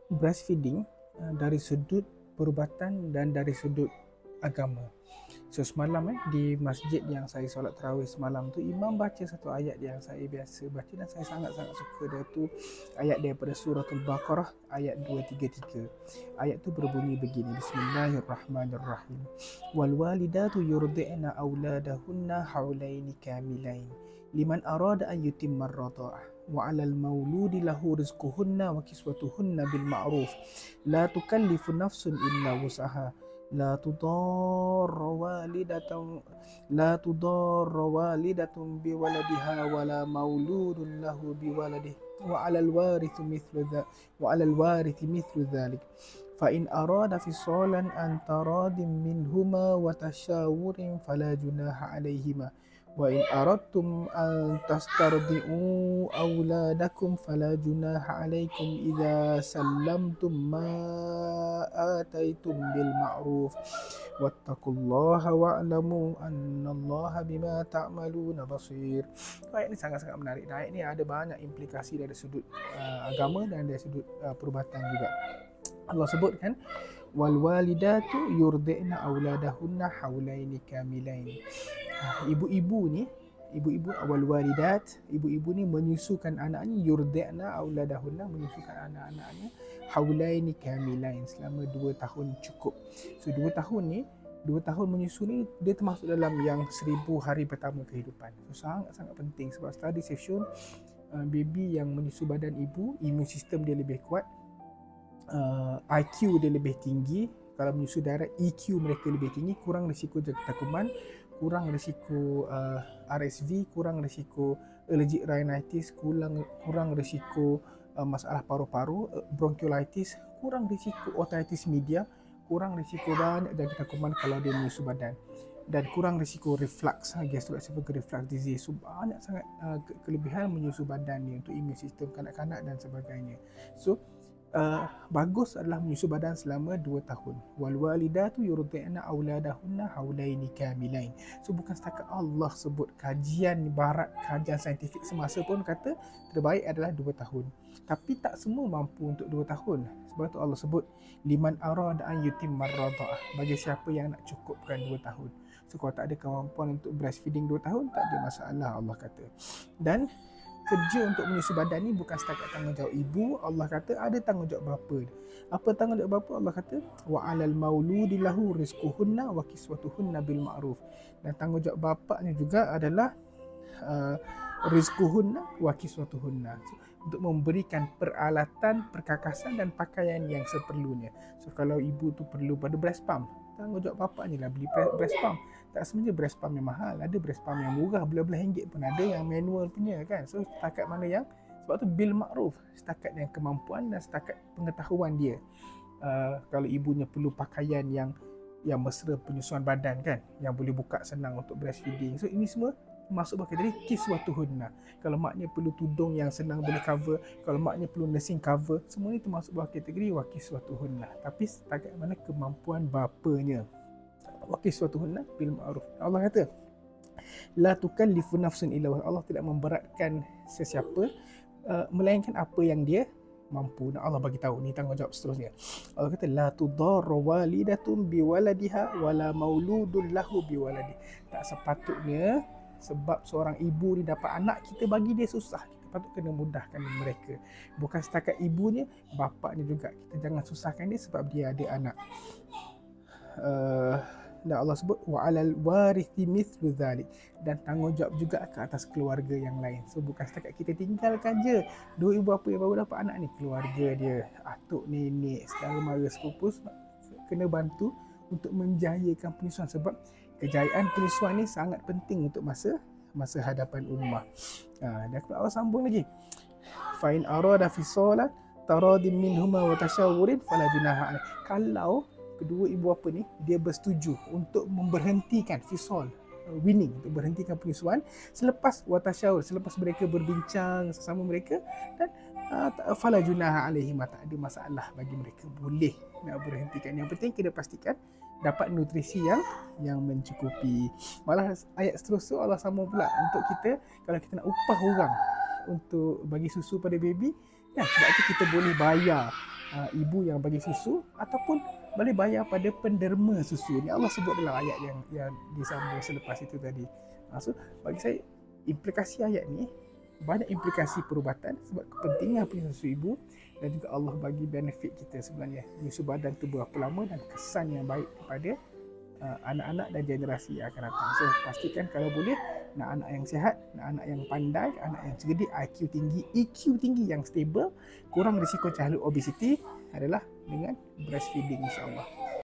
breastfeeding dari sudut perubatan dan dari sudut agama. So semalam di masjid yang saya solat tarawih semalam tu, imam baca satu ayat yang saya biasa baca dan saya sangat-sangat suka dia tu, ayat daripada suratul Baqarah ayat 233. Ayat tu berbunyi begini, Bismillahirrahmanirrahim. Wal walidatu yurdi'na auladahunna haulaini kamilain liman arada an yutimma ar-radha'ah wa 'alal mauludi lahu rizquhunna wa kiswatuhunna bil ma'ruf la tukallifu nafsun illa wus'aha لا تضار والدة لا تضار والدة بولدها ولا مولود له بولده وعلى الوارث مثل ذلك فإن أراد فصالا عن تراض منهما وتشاور فلا جناح عليهما وإن أردتم أن تسترضعوا أولادكم فلا جناح عليكم إذا سلمتم ما آتيتم بالمعروف واتقوا الله واعلموا أن الله بما تعملون بصير. Ayat ini sangat-sangat menarik. Dan ayat ini ada banyak implikasi dari sudut agama dan dari sudut perubatan juga. Allah sebutkan wal walidatu yurdi'na auladahunna haulaini kamilain. Ibu-ibu ni, ibu-ibu awal walidat, ibu-ibu ni menyusukan anaknya, yurdi'na auladahunna, menyusukan anak-anaknya haulaini kamilain, selama 2 tahun cukup. So 2 tahun ni, 2 tahun menyusu ni dia termasuk dalam yang 1000 hari pertama kehidupan. So sangat-sangat penting sebab studies have shown baby yang menyusu badan ibu, imun sistem dia lebih kuat, IQ dia lebih tinggi. Kalau menyusu darah, EQ mereka lebih tinggi, kurang risiko jangkita kuman, kurang risiko RSV, kurang risiko allergic rhinitis, kurang risiko masalah paru-paru, bronchiolitis, kurang risiko otitis media, kurang risiko banyak jangkita kuman kalau dia menyusu badan, dan kurang risiko reflux, gastroesophageal reflux disease. So banyak sangat kelebihan menyusu badan ni untuk imun sistem kanak-kanak dan sebagainya. So bagus adalah menyusu badan selama 2 tahun. Wal walidatu yurdi'na auladahunna haulaini kamilain. So bukan setakat Allah sebut, kajian barat, kajian saintifik semasa pun kata terbaik adalah 2 tahun. Tapi tak semua mampu untuk 2 tahun. Sebab tu Allah sebut liman arada an yutimma ar-radha'ah, bagi siapa yang nak cukupkan 2 tahun. So kalau tak ada kemampuan untuk breastfeeding 2 tahun, tak ada masalah, Allah kata. Dan kerja untuk menyusu badan ni bukan setakat tanggungjawab ibu. Allah kata ada tanggungjawab bapa. Apa tanggungjawab bapa? Allah kata wa 'alal mauludi lahu rizquhunna wa kiswatuhunna bil ma'ruf. Dan tanggungjawab bapaknya juga adalah rizquhunna wa kiswatuhunna, untuk memberikan peralatan, perkakasan dan pakaian yang seperlunya. So kalau ibu tu perlu pada breast pump, tanggungjawab bapaknya lah beli breast pump. Tak sebenarnya breast pump yang mahal, ada breast pump yang murah, belah-belah ringgit pun ada, yang manual punya kan. So setakat mana yang, sebab tu bil ma'ruf, setakat yang kemampuan dan setakat pengetahuan dia. Kalau ibunya perlu pakaian yang mesra penyusuan badan kan, yang boleh buka senang untuk breastfeeding, so ini semua masuk bawah kategori kiswatuhunna. Kalau maknya perlu tudung yang senang boleh cover, kalau maknya perlu nursing cover, semua ini termasuk bawah kategori wa kiswatuhunna. Tapi setakat mana kemampuan bapanya. Wa kiswatuhunna bil ma'ruf. Allah kata la tukallifu nafsun illa wus'aha. Allah tidak memberatkan sesiapa melainkan apa yang dia mampu. Dan Allah bagi tahu, ni tanggungjawab seterusnya. Allah kata la tudarra walidatun biwaladiha wala mauludun lahu biwaladi. Tak sepatutnya sebab seorang ibu ni dapat anak, kita bagi dia susah. Kita patut kena mudahkan mereka. Bukan setakat ibunya, bapaknya juga. Kita jangan susahkan dia sebab dia ada anak. Dan Allah sebut wa 'alal warithi mithlu dzalik, dan tanggungjawab juga ke atas keluarga yang lain. So bukan setakat kita tinggalkan je dua ibu bapa yang baru dapat anak ni, keluarga dia, atuk, nenek, saudara mara, sepupu kena bantu untuk menjayakan penyusuan, sebab kejayaan penyusuan ni sangat penting untuk masa hadapan ummah. Dan Allah sambung lagi, fa in arada fisalan taradim minhuma wa tashawurin fala junaha alaih. Kalau kedua ibu bapa ni dia bersetuju untuk memberhentikan fisal, winning, untuk berhentikan penyusuan selepas watashawur, selepas mereka berbincang sesama mereka, dan fala junaha alaihim, tak ada masalah bagi mereka, boleh nak berhentikan. Yang penting kena pastikan dapat nutrisi yang mencukupi. Malah ayat seterusnya Allah sambung pula untuk kita, kalau kita nak upah orang untuk bagi susu pada baby, sebab itu kita boleh bayar ibu yang bagi susu ataupun boleh bayar pada penderma susu. Ni Allah sebut dalam ayat yang disambung selepas itu tadi. So bagi saya implikasi ayat ni banyak implikasi perubatan sebab kepentingan penyusu susu ibu, dan juga Allah bagi benefit kita sebenarnya menyusu badan tu berapa lama dan kesan yang baik kepada anak-anak dan generasi yang akan datang. So pastikan kalau boleh nak anak yang sihat, nak anak yang pandai, anak yang cerdik, IQ tinggi, EQ tinggi yang stable, kurang risiko childhood obesity adalah dengan breastfeeding, insyaAllah.